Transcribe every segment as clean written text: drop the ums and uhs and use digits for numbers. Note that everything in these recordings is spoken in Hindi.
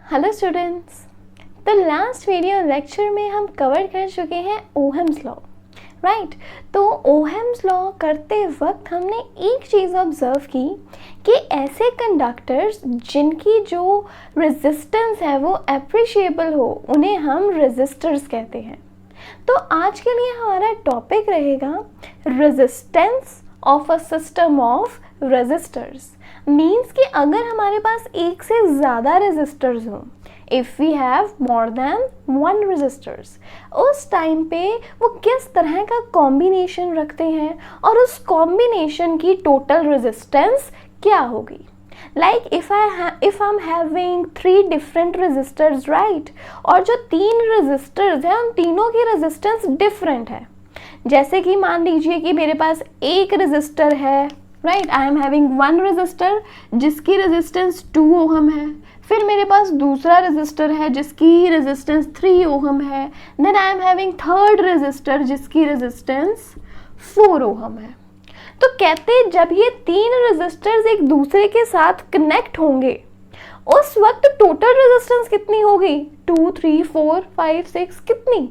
Hello students. तो लास्ट वीडियो लेक्चर में हम कवर कर चुके हैं ओहम्स लॉ, राइट। तो ओहम्स लॉ करते वक्त हमने एक चीज़ ऑब्जर्व की कि ऐसे कंडक्टर्स जिनकी जो रेजिस्टेंस है वो एप्रिशिएबल हो उन्हें हम रेजिस्टर्स कहते हैं। तो आज के लिए हमारा टॉपिक रहेगा resistance of a system of resistors. Means कि अगर हमारे पास एक से ज़्यादा रेजिस्टर्स हों, if we have more than one resistors, उस टाइम पे वो किस तरह का कॉम्बिनेशन रखते हैं और उस कॉम्बिनेशन की टोटल रेजिस्टेंस क्या होगी। Like if I am having 3 different resistors, right, और जो 3 रेजिस्टर्स हैं उन तीनों की रेजिस्टेंस डिफरेंट है। जैसे कि मान लीजिए कि मेरे पास एक रेजिस्टर है, right, I am having 1 resistor जिसकी रेजिस्टेंस 2 ओहम है। फिर मेरे पास दूसरा रेजिस्टर है जिसकी रेजिस्टेंस 3 ओहम है। Then I am having 3rd resistor जिसकी रेजिस्टेंस 4 ओहम है। तो कहते हैं जब ये 3 रेजिस्टर्स एक दूसरे के साथ कनेक्ट होंगे उस वक्त टोटल रेजिस्टेंस कितनी होगी, 2, 3, 4, 5, 6 कितनी।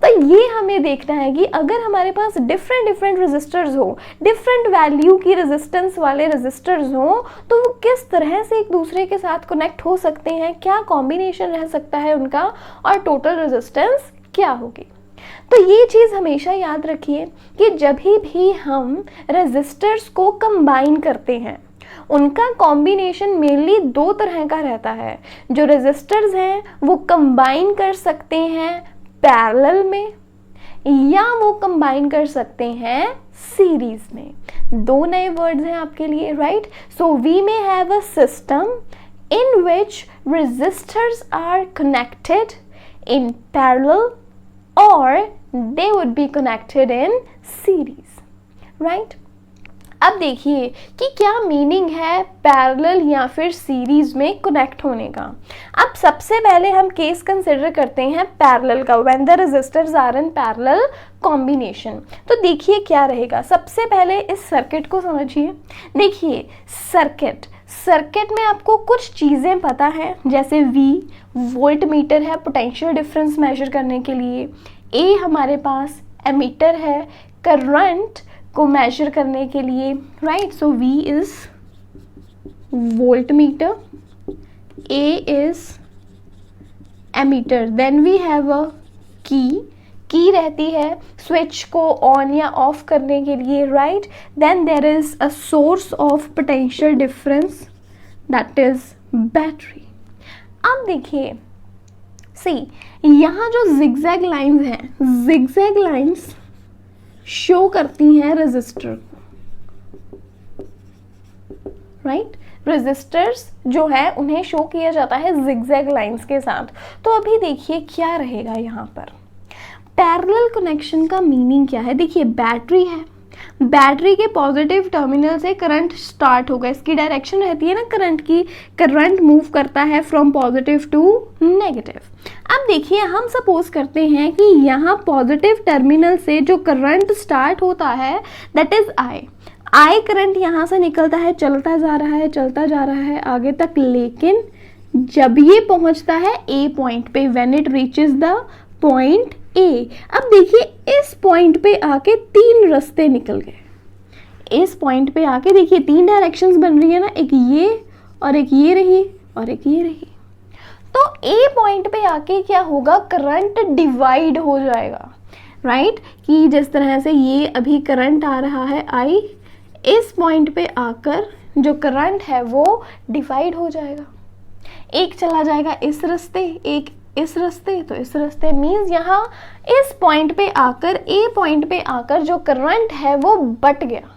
तो ये हमें देखना है कि अगर हमारे पास डिफरेंट रेजिस्टर्स हो, डिफरेंट वैल्यू की रेजिस्टेंस वाले रेजिस्टर्स हो, तो वो किस तरह से एक दूसरे के साथ कनेक्ट हो सकते हैं, क्या कॉम्बिनेशन रह सकता है उनका और टोटल रेजिस्टेंस क्या होगी। तो ये चीज़ हमेशा याद रखिए कि जब भी हम रेजिस्टर्स को कंबाइन करते हैं उनका कॉम्बिनेशन मेनली 2 तरह का रहता है। जो रेजिस्टर्स हैं वो कंबाइन कर सकते हैं पैरेलल में या वो कंबाइन कर सकते हैं सीरीज में। 2 नए वर्ड्स हैं आपके लिए, right. So we may have a system in which resistors are connected in parallel or they would be connected in series, right। अब देखिए कि क्या मीनिंग है पैरेलल या फिर सीरीज में कनेक्ट होने का। अब सबसे पहले हम केस कंसिडर करते हैं पैरेलल का, when the resistors are in parallel combination. तो देखिए क्या रहेगा। सबसे पहले इस सर्किट को समझिए। देखिए सर्किट में आपको कुछ चीज़ें पता है, जैसे V वोल्ट मीटर है पोटेंशियल डिफरेंस मेजर करने के लिए, A हमारे पास एमीटर है करंट को मेजर करने के लिए, right. So V is voltmeter, A is ammeter. Then we have a key रहती है स्विच को ऑन या ऑफ करने के लिए, right. Then there is a source of potential difference that is battery. अब देखिए यहाँ जो जिगजैग लाइंस हैं, जिगजैग लाइंस शो करती हैं रेजिस्टर को, राइट। रेजिस्टर्स जो है उन्हें शो किया जाता है जिगजैग लाइंस के साथ। तो अभी देखिए क्या रहेगा यहाँ पर। पैरेलल कनेक्शन का मीनिंग क्या है। देखिए बैटरी है, बैटरी के पॉजिटिव टर्मिनल से करंट स्टार्ट होगा, इसकी डायरेक्शन रहती है ना करंट की, करंट मूव करता है फ्रॉम पॉजिटिव टू नेगेटिव। अब देखिए हम सपोज करते हैं कि यहाँ पॉजिटिव टर्मिनल से जो करंट स्टार्ट होता है दैट इज आई करंट यहाँ से निकलता है, चलता जा रहा है आगे तक, लेकिन जब ये पहुँचता है ए पॉइंट पे, when it reaches the point A. अब देखिए इस पॉइंट पे आके 3 रास्ते निकल गए। इस पॉइंट पे आके देखिए 3 डायरेक्शंस बन रही है ना, एक ये और एक ये रही और एक ये रही। तो ए पॉइंट पे आके क्या होगा, करंट डिवाइड हो जाएगा, राइट। कि जिस तरह से ये अभी करंट आ रहा है आई, इस पॉइंट पे आकर जो करंट है वो डिवाइड हो जाएगा। एक चला जाएगा इस रास्ते, एक इस रास्ते, तो इस रास्ते मीन्स यहाँ इस पॉइंट पे आकर, ए पॉइंट पे आकर जो करंट है वो बट गया।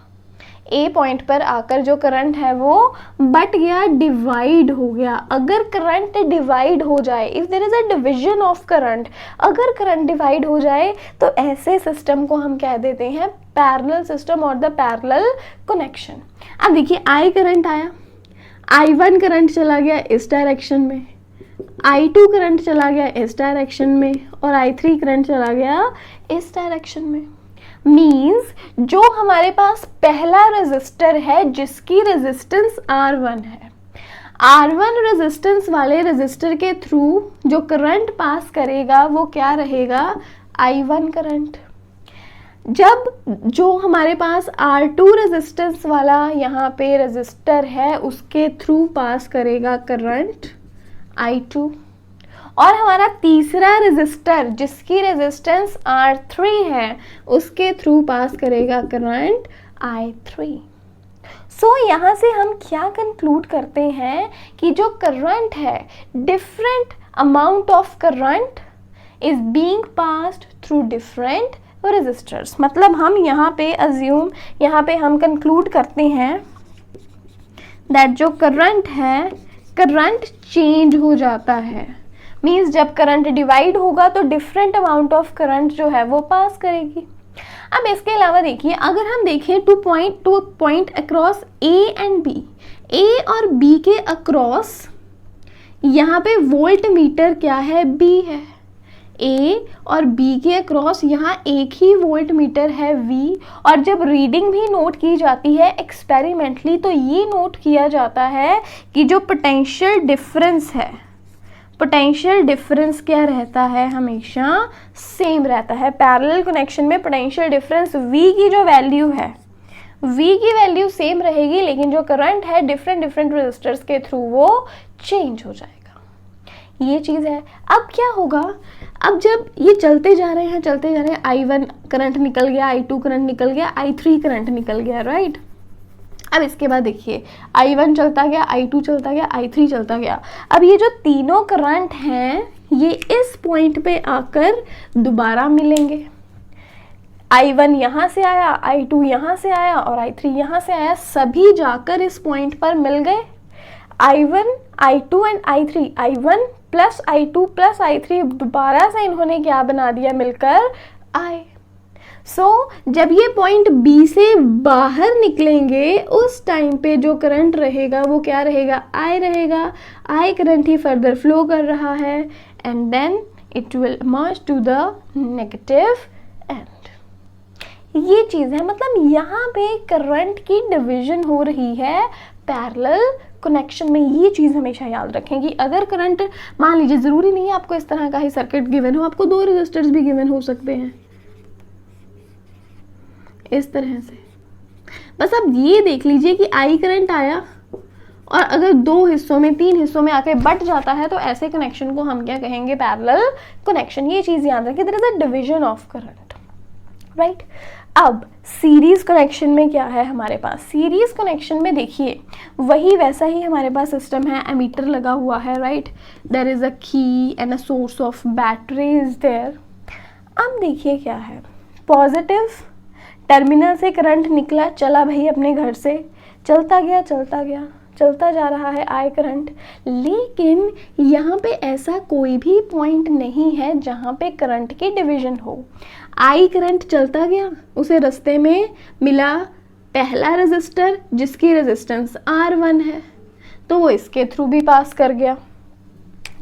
ए पॉइंट पर आकर जो करंट है वो बट गया, डिवाइड हो गया। अगर करंट डिवाइड हो जाए, if there is a division of current, अगर करंट डिवाइड हो जाए तो ऐसे सिस्टम को हम कह देते हैं पैरेलल सिस्टम और द पैरेलल कनेक्शन। अब देखिए आई करंट आया, I1 करंट चला गया इस डायरेक्शन में, I2 करंट चला गया इस डायरेक्शन में और I3 करंट चला गया इस डायरेक्शन में। मीन्स जो हमारे पास पहला रेजिस्टर है जिसकी रेजिस्टेंस R1 है, R1 रेजिस्टेंस वाले रेजिस्टर के थ्रू जो करंट पास करेगा वो क्या रहेगा, I1 करंट। जब जो हमारे पास R2 रेजिस्टेंस वाला यहाँ पे रेजिस्टर है उसके थ्रू पास करेगा करंट I2, और हमारा तीसरा रेजिस्टर जिसकी रेजिस्टेंस R3 है उसके थ्रू पास करेगा करंट I3। सो यहाँ से हम क्या कंक्लूड करते हैं कि जो करंट है, different amount of current is being passed through different resistors. मतलब हम यहाँ पे हम कंक्लूड करते हैं दैट जो करंट है, करंट चेंज हो जाता है। मीन्स जब करंट डिवाइड होगा तो डिफरेंट अमाउंट ऑफ करंट जो है वो पास करेगी। अब इसके अलावा देखिए, अगर हम देखें two point across A and B, A और बी के अक्रॉस यहाँ पे वोल्ट मीटर क्या है, बी है। ए और बी के अक्रॉस यहाँ एक ही वोल्ट मीटर है वी, और जब रीडिंग भी नोट की जाती है एक्सपेरिमेंटली तो ये नोट किया जाता है कि जो पोटेंशियल डिफरेंस है, पोटेंशियल डिफरेंस क्या रहता है, हमेशा सेम रहता है। पैरेलल कनेक्शन में पोटेंशियल डिफरेंस V की जो वैल्यू है, V की वैल्यू सेम रहेगी, लेकिन जो करंट है डिफरेंट रेजिस्टर्स के थ्रू वो चेंज हो जाएगा। ये चीज़ है। अब क्या होगा, अब जब ये चलते जा रहे हैं I1 करंट निकल गया, I2 करंट निकल गया, I3 करंट निकल गया, राइट। अब इसके बाद देखिए I1 चलता गया, I2 चलता गया, I3 चलता गया। अब ये जो तीनों करंट हैं ये इस पॉइंट पे आकर दोबारा मिलेंगे। I1 यहाँ से आया, I2 यहाँ से आया और I3 यहाँ से आया, सभी जाकर इस पॉइंट पर मिल गए। I1, I2 and I3, I1 plus I2 plus I3 दोबारा से इन्होंने क्या बना दिया मिलकर, I। जब ये पॉइंट B से बाहर निकलेंगे उस टाइम पे जो करंट रहेगा वो क्या रहेगा, I रहेगा। I करंट ही फर्दर फ्लो कर रहा है and then it will merge to the negative end. ये चीज़ है, मतलब यहाँ पे करंट की डिवीजन हो रही है पैरेलल कनेक्शन में। ये चीज़ हमेशा याद रखें कि अगर करंट, मान लीजिए ज़रूरी नहीं है आपको इस तरह का ही सर्किट गिवन हो, आपको 2 रेजिस्टर्स भी गिवन हो सकते हैं इस तरह से। बस अब ये देख लीजिए कि I करंट आया और अगर 2 हिस्सों में 3 हिस्सों में आके बट जाता है तो ऐसे कनेक्शन को हम क्या कहेंगे, पैरेलल कनेक्शन। ये चीज़ याद रखें, there is a division of current, right. अब सीरीज कनेक्शन में क्या है हमारे पास, सीरीज कनेक्शन में देखिए वही वैसा ही हमारे पास सिस्टम है, एमीटर लगा हुआ है, right. There is a key and a source of battery is there. अब देखिए क्या है, पॉजिटिव टर्मिनल से करंट निकला, चला भाई अपने घर से, चलता गया चलता जा रहा है I करंट। लेकिन यहाँ पे ऐसा कोई भी पॉइंट नहीं है जहाँ पे करंट की डिवीजन हो। I करंट चलता गया, उसे रास्ते में मिला पहला रेजिस्टर जिसकी रेजिस्टेंस R1 है, तो वो इसके थ्रू भी पास कर गया,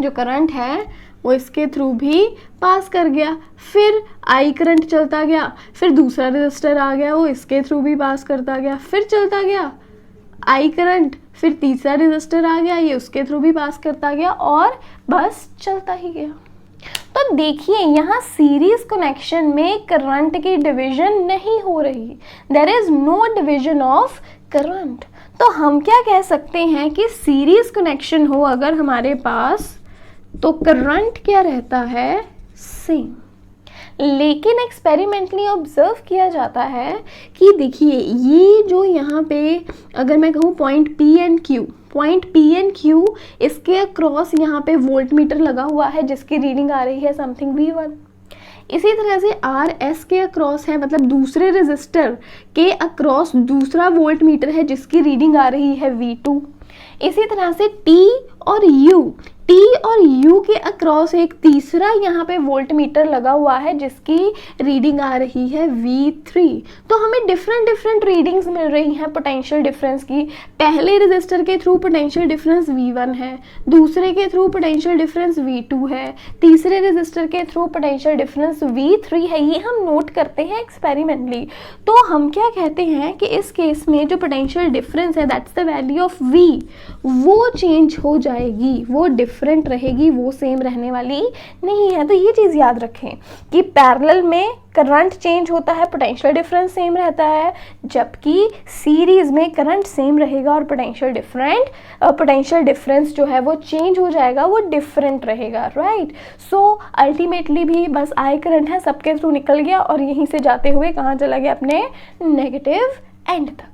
जो करंट है वो इसके थ्रू भी पास कर गया। फिर I करंट चलता गया, फिर दूसरा रेजिस्टर आ गया, वो इसके थ्रू भी पास करता गया, फिर चलता गया I करंट, फिर तीसरा रेजिस्टर आ गया, ये उसके थ्रू भी पास करता गया और बस चलता ही गया। तो देखिए यहाँ सीरीज कनेक्शन में करंट की डिवीजन नहीं हो रही, there is no division of current. तो हम क्या कह सकते हैं कि सीरीज कनेक्शन हो अगर हमारे पास तो करंट क्या रहता है, सेम। लेकिन एक्सपेरिमेंटली ऑब्जर्व किया जाता है कि देखिए ये जो यहाँ पे अगर मैं कहूँ पॉइंट P एंड Q, इसके अक्रॉस यहाँ पे वोल्ट मीटर लगा हुआ है जिसकी रीडिंग आ रही है समथिंग V1। इसी तरह से RS के अक्रॉस है, मतलब दूसरे रेजिस्टर के अक्रॉस दूसरा वोल्ट मीटर है जिसकी रीडिंग आ रही है V2। इसी तरह से T और U T और U के अक्रॉस एक तीसरा यहाँ पे वोल्ट मीटर लगा हुआ है जिसकी रीडिंग आ रही है V3। तो हमें डिफरेंट रीडिंग्स मिल रही हैं पोटेंशियल डिफरेंस की। पहले रेजिस्टर के थ्रू पोटेंशियल डिफरेंस V1 है, दूसरे के थ्रू पोटेंशियल डिफरेंस V2 है, तीसरे रेजिस्टर के थ्रू पोटेंशियल डिफरेंस V3 है। ये हम नोट करते हैं एक्सपेरिमेंटली। तो हम क्या कहते हैं कि इस केस में जो पोटेंशियल डिफरेंस है that's the value of V, वो चेंज हो जाएगी, वो डिफरेंट रहेगी, वो सेम रहने वाली नहीं है। तो ये चीज़ याद रखें कि पैरेलल में करंट चेंज होता है, पोटेंशियल डिफरेंस सेम रहता है, जबकि सीरीज में करंट सेम रहेगा और पोटेंशियल डिफरेंस जो है वो चेंज हो जाएगा, वो डिफरेंट रहेगा, राइट। सो अल्टीमेटली भी बस आई करंट है, सबके थ्रू निकल गया और यहीं से जाते हुए कहाँ चला गया, अपने नेगेटिव एंड तक।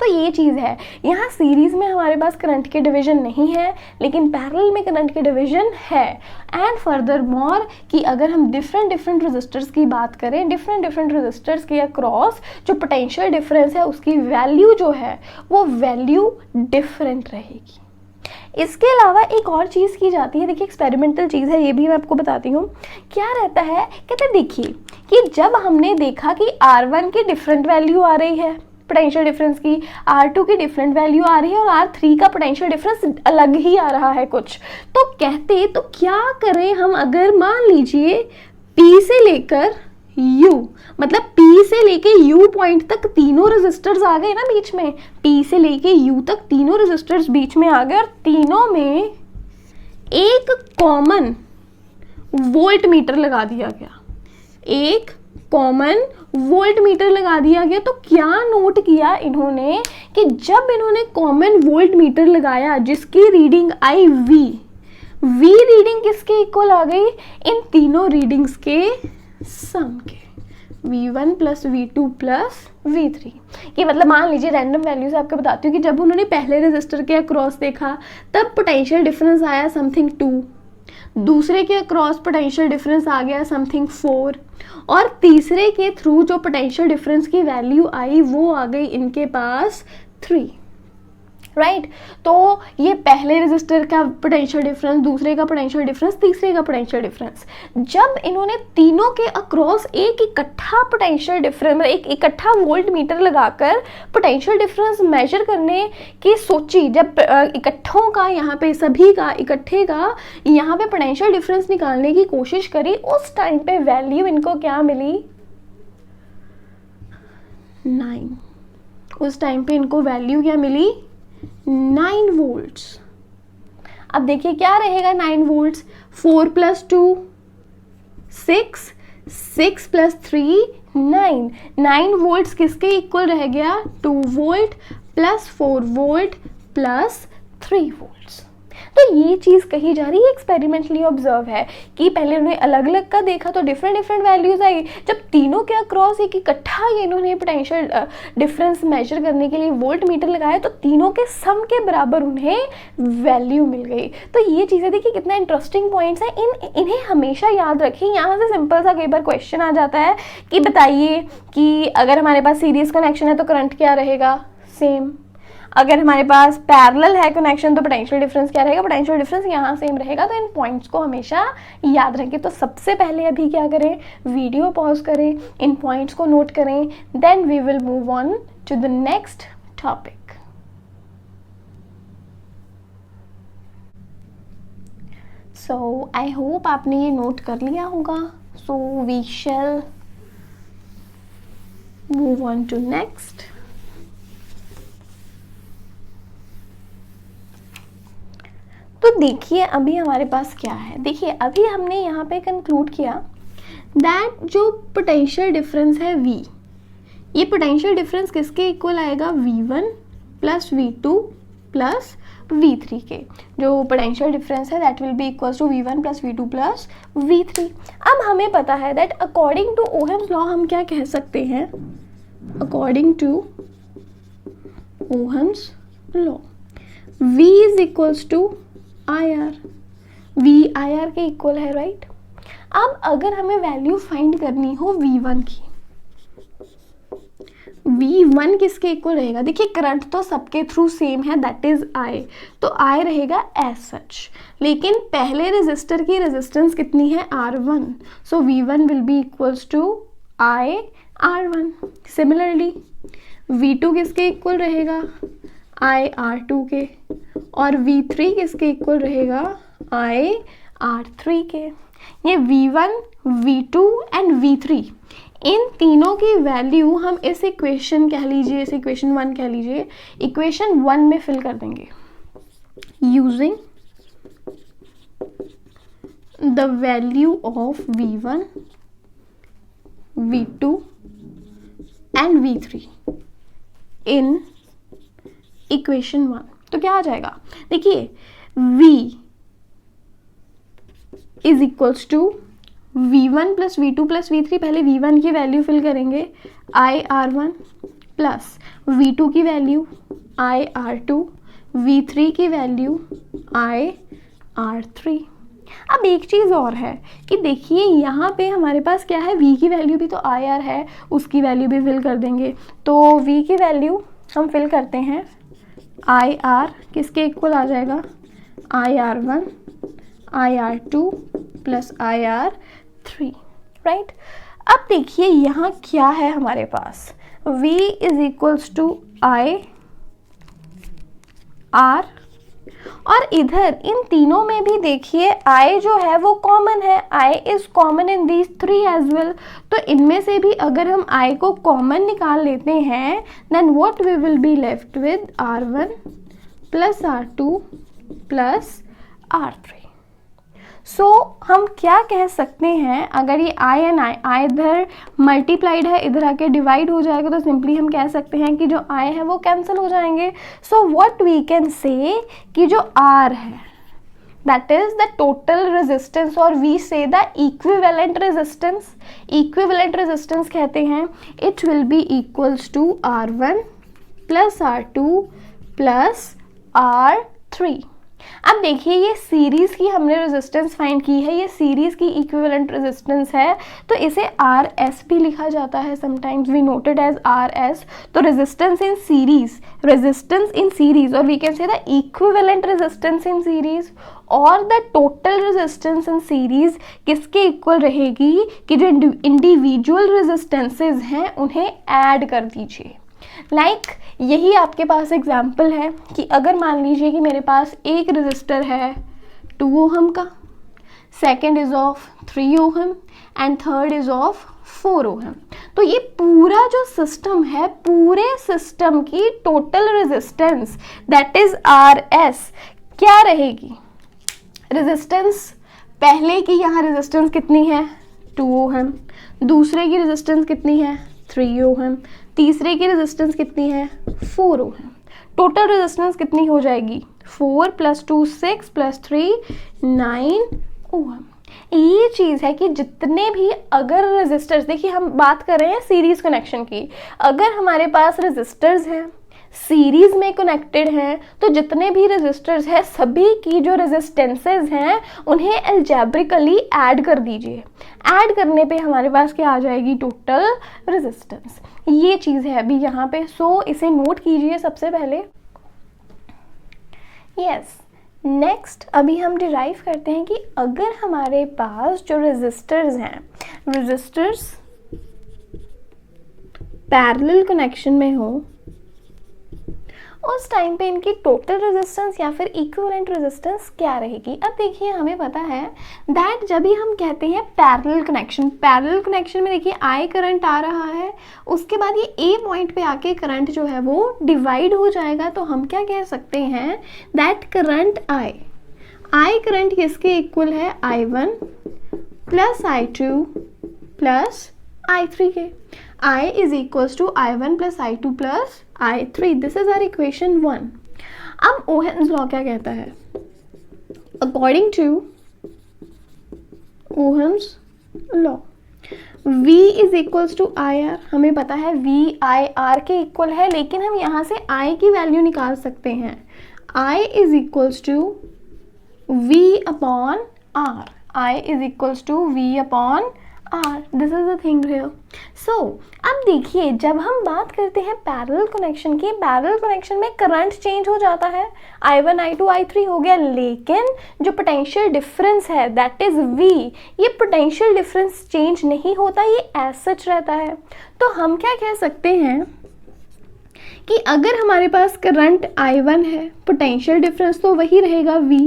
तो ये चीज़ है, यहाँ सीरीज़ में हमारे पास करंट के डिवीजन नहीं है, लेकिन पैरेलल में करंट के डिवीजन है। एंड फर्दर मोर कि अगर हम डिफरेंट रेजिस्टर्स की बात करें, डिफरेंट रेजिस्टर्स के अक्रॉस जो पोटेंशियल डिफरेंस है उसकी वैल्यू जो है वो वैल्यू डिफरेंट रहेगी। इसके अलावा एक और चीज़ की जाती है, देखिए एक्सपेरिमेंटल चीज़ है, ये भी मैं आपको बताती हूँ। क्या रहता है, कहते हैं देखिए कि जब हमने देखा कि R1 की डिफरेंट वैल्यू आ रही है पोटेंशियल डिफरेंस की, R2 की डिफरेंट वैल्यू आ रही है और R3 का पोटेंशियल डिफरेंस अलग ही आ रहा है कुछ, तो कहते तो क्या करें हम, अगर मान लीजिए P से लेकर U, मतलब P से लेके U पॉइंट तक तीनों रेजिस्टर्स आ गए ना बीच में, P से लेके U तक तीनों रेजिस्टर्स बीच में आ गए और तीनों में एक कॉमन वोल्ट मीटर लगा दिया गया, एक कॉमन वोल्ट मीटर लगा दिया गया। तो क्या नोट किया इन्होंने कि जब इन्होंने कॉमन वोल्ट मीटर लगाया जिसकी रीडिंग आई V रीडिंग किसके इक्वल आ गई, इन तीनों रीडिंग्स के सम के, V1 plus V2 plus V3। ये मतलब मान लीजिए रैंडम वैल्यूज आपको बताती हूँ कि जब उन्होंने पहले रेजिस्टर के अक्रॉस देखा तब पोटेंशियल डिफरेंस आया समथिंग 2, दूसरे के अक्रॉस पोटेंशियल डिफरेंस आ गया समथिंग 4 और तीसरे के थ्रू जो पोटेंशियल डिफरेंस की वैल्यू आई वो आ गई इनके पास 3, राइट। तो ये पहले रेजिस्टर का पोटेंशियल डिफरेंस, दूसरे का पोटेंशियल डिफरेंस, तीसरे का पोटेंशियल डिफरेंस, जब इन्होंने तीनों के अक्रॉस एक इकट्ठा पोटेंशियल डिफरेंस, एक इकट्ठा वोल्ट मीटर लगाकर पोटेंशियल डिफरेंस मेजर करने की सोची, जब इकट्ठों का यहाँ पे सभी का इकट्ठे का यहाँ पे पोटेंशियल डिफरेंस निकालने की कोशिश करी, उस टाइम पे वैल्यू इनको क्या मिली, 9। उस टाइम पे इनको वैल्यू क्या मिली, 9 वोल्ट्स। अब देखिए क्या रहेगा 9 वोल्ट्स, 4 प्लस 2 6, 6 प्लस 3 9, 9 वोल्ट्स किसके इक्वल रह गया, 2 volt plus 4 volt plus 3 volts. तो ये चीज़ कही जा रही है, एक्सपेरिमेंटली ऑब्जर्व है कि पहले उन्होंने अलग अलग का देखा तो डिफरेंट वैल्यूज आई, जब तीनों के अक्रॉस एक इकट्ठा ये इन्होंने पोटेंशियल डिफरेंस मेजर करने के लिए वोल्ट मीटर लगाया तो तीनों के सम के बराबर उन्हें वैल्यू मिल गई। तो ये चीज़ें देखिए कितना इंटरेस्टिंग पॉइंट्स हैं, इन्हें हमेशा याद रखें। यहाँ से सिंपल सा कई बार क्वेश्चन आ जाता है कि बताइए कि अगर हमारे पास सीरीज कनेक्शन है तो करंट क्या रहेगा, सेम। अगर हमारे पास पैरेलल है कनेक्शन तो पोटेंशियल डिफरेंस क्या रहेगा, पोटेंशियल डिफरेंस यहाँ सेम रहेगा। तो इन पॉइंट्स को हमेशा याद रखें। तो सबसे पहले अभी क्या करें, वीडियो पॉज करें, इन पॉइंट्स को नोट करें, then we will move on to the next topic. So I hope आपने ये नोट कर लिया होगा। So we shall move on to next. तो देखिए अभी हमारे पास क्या है, देखिए अभी हमने यहाँ पे कंक्लूड किया दैट जो पोटेंशियल डिफरेंस है V, ये पोटेंशियल डिफरेंस किसके इक्वल आएगा, V1 plus V2 plus V3 के। जो पोटेंशियल डिफरेंस है that will be equals to V1 plus V2 plus V3। अब हमें पता है that according to Ohm's law हम क्या कह सकते हैं, according to Ohm's law V is equals to IR, V IR के इक्वल है, राइट। अब अगर हमें वैल्यू फाइंड करनी हो V1 की, V1 किसके इक्वल रहेगा? देखिए करंट तो सबके थ्रू सेम है, दैट इज I, तो I रहेगा एज सच, लेकिन पहले रेजिस्टर की रेजिस्टेंस कितनी है? R1, so V1 will be equals to I R1। Similarly V2 किसके इक्वल रहेगा? I R2 के, और V3 किसके इक्वल रहेगा? I R3 के। ये V1, V2 एंड V3 इन तीनों की वैल्यू हम इस इक्वेशन कह लीजिए, इस इक्वेशन 1 कह लीजिए, इक्वेशन 1 में फिल कर देंगे using the value of V1, V2 and V3 in equation 1। तो क्या आ जाएगा? देखिए V is equals to V1 plus V2 plus V3, पहले V1 की वैल्यू फिल करेंगे I R1 प्लस V2 की वैल्यू I R2, V3 की वैल्यू I R3। अब एक चीज़ और है कि देखिए यहाँ पे हमारे पास क्या है, V की वैल्यू भी तो IR है, उसकी वैल्यू भी फिल कर देंगे। तो V की वैल्यू हम फिल करते हैं IR किसके इक्वल आ जाएगा? IR1 IR2 plus IR3, right. अब देखिए यहाँ क्या है हमारे पास, V is equals to I R, और इधर इन तीनों में भी देखिए I जो है वो कॉमन है, I is common in these three as well. तो इनमें से भी अगर हम I को कॉमन निकाल लेते हैं, then what we will be left with R1 plus R2 plus R3। So हम क्या कह सकते हैं, अगर ये I एंड I इधर मल्टीप्लाइड है, इधर आके डिवाइड हो जाएगा, तो सिंपली हम कह सकते हैं कि जो I है वो कैंसिल हो जाएंगे। सो व्हाट वी कैन से कि जो R है that is the total resistance, और we say the equivalent resistance, equivalent resistance कहते हैं, it will be equals to R1 plus R2 plus R3। अब देखिए ये सीरीज की हमने रेजिस्टेंस फाइंड की है, ये सीरीज की इक्विवेलेंट रेजिस्टेंस है, तो इसे RS भी लिखा जाता है, sometimes we noted as RS। तो resistance in series, resistance in series, और we can say the equivalent resistance in series, और the total resistance in series किसके इक्वल रहेगी कि जो इंडिविजुअल रेजिस्टेंसेज हैं उन्हें ऐड कर दीजिए। लाइक यही आपके पास एग्जाम्पल है कि अगर मान लीजिए कि मेरे पास एक रजिस्टर है 2 ओहम का, second is of 3 ohm and third is of 4 ohm, तो ये पूरा जो सिस्टम है, पूरे सिस्टम की total resistance that is RS क्या रहेगी? रेजिस्टेंस पहले की यहाँ रेजिस्टेंस कितनी है? 2 ओहम, दूसरे की रेजिस्टेंस कितनी है? 3 ओहम, तीसरे की रेजिस्टेंस कितनी है? 4 ओहम। टोटल रेजिस्टेंस कितनी हो जाएगी? 4 प्लस 2 6 प्लस 3 9 ओहम। ये चीज़ है कि जितने भी अगर रेजिस्टर्स, देखिए हम बात कर रहे हैं सीरीज कनेक्शन की, अगर हमारे पास रेजिस्टर्स हैं सीरीज में कनेक्टेड हैं, तो जितने भी रेजिस्टर्स हैं सभी की जो रेजिस्टेंसेज हैं उन्हें अलजेब्रिकली ऐड कर दीजिए। ऐड करने पे हमारे पास क्या आ जाएगी? Total resistance. ये चीज़ है अभी यहाँ पे, सो इसे नोट कीजिए सबसे पहले। यस, नेक्स्ट अभी हम डिराइव करते हैं कि अगर हमारे पास जो रेजिस्टर्स हैं, रेजिस्टर्स पैरेलल कनेक्शन में हो, उस टाइम पे इनकी टोटल रेजिस्टेंस या फिर इक्विवेलेंट रेजिस्टेंस क्या रहेगी। अब देखिए हमें पता है दैट जब भी हम कहते हैं पैरेलल कनेक्शन, पैरेलल कनेक्शन में देखिए I करंट आ रहा है, उसके बाद ये A पॉइंट पे आके करंट जो है वो डिवाइड हो जाएगा, तो हम क्या कह सकते हैं दैट करंट I करंट किसके इक्वल है? I1 plus I2 plus I3 के। I is equals to I1 plus I2 plus I3. This is our equation 1. अब Ohm's law क्या कहता है? According to Ohm's law, V is equals to IR. हमें पता है V IR के इक्वल है, लेकिन हम यहाँ से I की वैल्यू निकाल सकते हैं। I is equals to V upon R. I is equals to V upon R. This is the thing here. So अब देखिए जब हम बात करते हैं पैरेलल कनेक्शन की, पैरेलल कनेक्शन में करंट चेंज हो जाता है, I1 I2 I3 हो गया, लेकिन जो पोटेंशियल डिफरेंस है दैट इज V, ये पोटेंशियल डिफरेंस चेंज नहीं होता, ये एज सच रहता है। तो हम क्या कह सकते हैं कि अगर हमारे पास करंट I1 है, पोटेंशियल डिफरेंस तो वही रहेगा V,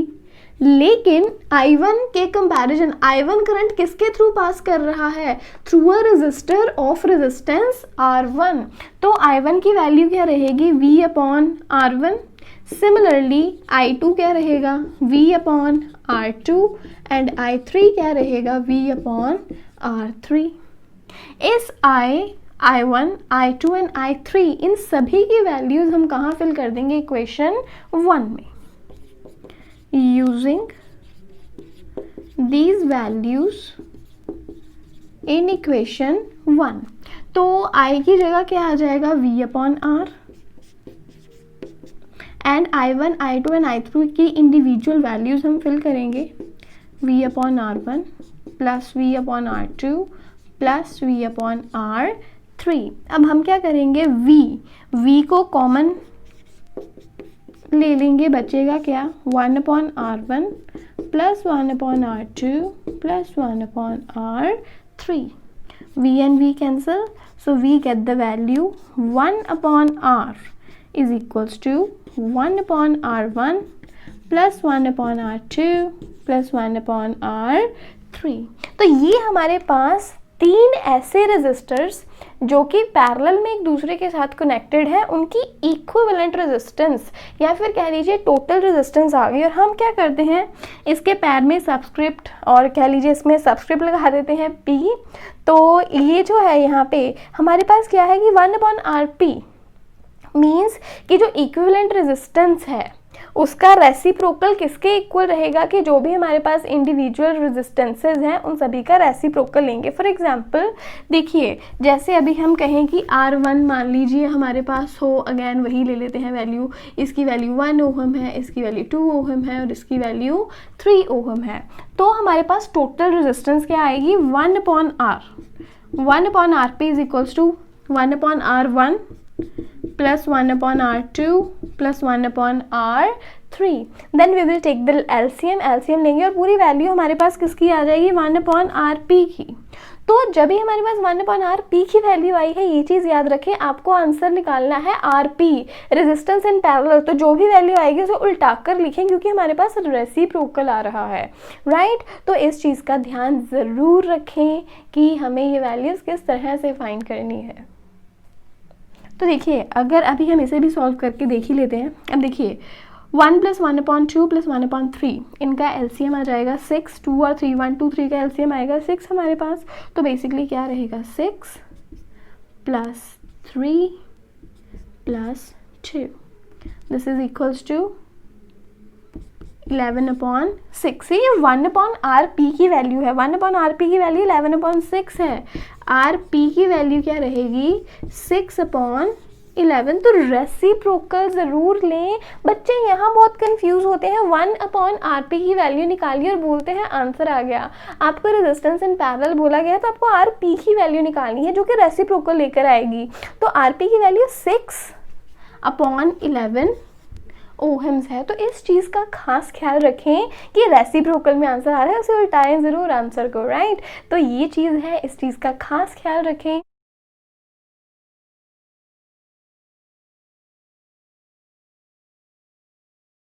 लेकिन I1 के कंपैरिजन I1 करंट किसके थ्रू पास कर रहा है, through a resistor of resistance R1। तो I1 की वैल्यू क्या रहेगी, V upon R1। Similarly I2 क्या रहेगा, V upon R2 and I3 क्या रहेगा, V अपॉन R3। इस I1, I2 एंड I3 इन सभी की वैल्यूज हम कहाँ फिल कर देंगे, इक्वेशन 1 में। Using these values in equation 1, तो I की जगह क्या आ जाएगा, V upon R and I1, I2 and I3 की इंडिविजुअल वैल्यूज हम फिल करेंगे, V upon R1 plus V upon R2 plus V upon R3। अब हम क्या करेंगे, V को कॉमन ले लेंगे, बचेगा क्या, 1 upon R1 plus 1 upon R2 plus 1 upon R3। V and V cancel, so we get the value 1 upon R is equals to 1 upon R1 plus 1 upon R2 plus 1 upon R3। तो ये हमारे पास तीन ऐसे रेजिस्टर्स जो कि पैरेलल में एक दूसरे के साथ कनेक्टेड है, उनकी इक्विवेलेंट रेजिस्टेंस या फिर कह लीजिए टोटल रेजिस्टेंस आ गई। और हम क्या करते हैं, इसके पैर में सबस्क्रिप्ट और कह लीजिए इसमें सबस्क्रिप्ट लगा देते हैं P। तो ये जो है यहाँ पे हमारे पास क्या है कि 1 अपॉन RP मीन्स कि जो इक्विवेलेंट रेजिस्टेंस है उसका रेसिप्रोकल किसके इक्वल रहेगा, कि जो भी हमारे पास इंडिविजुअल रेजिस्टेंसेज हैं उन सभी का रेसिप्रोकल लेंगे। फॉर एग्जांपल देखिए, जैसे अभी हम कहें कि R1 मान लीजिए हमारे पास हो, अगेन वही ले लेते हैं वैल्यू, इसकी वैल्यू 1 ओहम है, इसकी वैल्यू 2 ओहम है और इसकी वैल्यू 3 ओहम है। तो हमारे पास टोटल रेजिस्टेंस क्या आएगी, 1 upon R, 1 upon RP is equals to 1 upon R1 plus 1 upon R2 plus 1 upon R3। then we will take the LCM लेंगे और पूरी वैल्यू हमारे पास किसकी आ जाएगी, 1 upon RP की। तो जब भी हमारे पास 1 upon RP की वैल्यू आई है, ये चीज़ याद रखें, आपको आंसर निकालना है RP रेजिस्टेंस इन पैरेलल। तो जो भी वैल्यू आएगी उसे उल्टा कर लिखें क्योंकि हमारे पास रेसिप्रोकल आ रहा है, राइट। तो इस चीज़ का ध्यान ज़रूर रखें कि हमें ये वैल्यूज़ किस तरह से फाइंड करनी है। तो देखिए अगर अभी हम इसे भी सॉल्व करके देख ही लेते हैं। अब देखिए 1 प्लस 1 अपॉन 2 प्लस 1 अपॉन 3 इनका एलसीएम आ जाएगा 6, 2 और 3, 1 2 3 का एलसीएम आएगा 6 हमारे पास। तो बेसिकली क्या रहेगा, 6 plus 3 plus 2 this is equals to 11 upon 6। ये 1 अपॉन RP की वैल्यू है, 1 अपॉन RP की वैल्यू 11 अपॉन 6 है। RP की वैल्यू क्या रहेगी, 6 अपॉन 11। तो रेसिप्रोकल ज़रूर लें। बच्चे यहाँ बहुत कंफ्यूज होते हैं, 1 अपॉन RP की वैल्यू निकालिए और बोलते हैं आंसर आ गया। आपको रेजिस्टेंस इन पैरेलल बोला गया तो आपको RP की वैल्यू निकालनी है जो कि रेसिप्रोकल लेकर आएगी। तो RP की वैल्यू 6 अपॉन 11 ओहम्स है। तो इस चीज़ का खास ख्याल रखें कि रेसिप्रोकल में आंसर आ रहा है उसे उल्टाएं ज़रूर आंसर को, राइट। तो ये चीज़ है, इस चीज़ का खास ख्याल रखें।